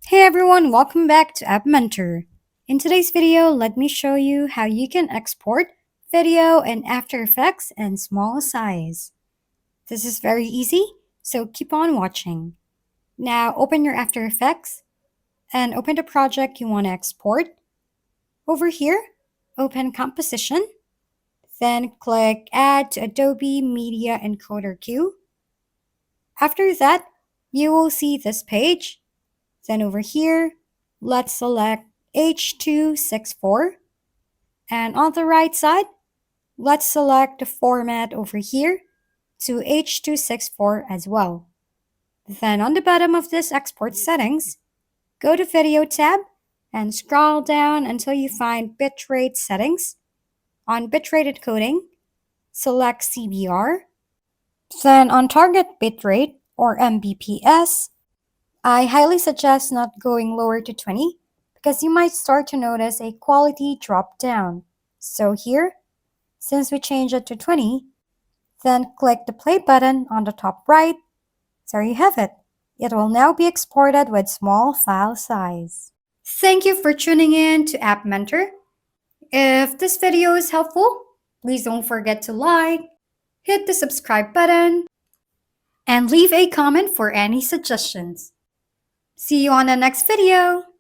Hey everyone, welcome back to App Mentor. In today's video, let me show you how you can export video in After Effects in small size. This is very easy, so keep on watching. Now open your After Effects and open the project you want to export. Over here, open Composition, then click Add to Adobe Media Encoder Queue. After that, you will see this page. Then over here, let's select H.264. And on the right side, let's select the format over here to H.264 as well. Then on the bottom of this export settings, go to Video tab and scroll down until you find bitrate settings. On bitrate encoding, select CBR. Then on target bitrate or Mbps, I highly suggest not going lower to 20 because you might start to notice a quality drop down. So here, since we changed it to 20, then click the play button on the top right. There you have it. It will now be exported with small file size. Thank you for tuning in to App Mentor. If this video is helpful, please don't forget to like, hit the subscribe button, and leave a comment for any suggestions. See you on the next video!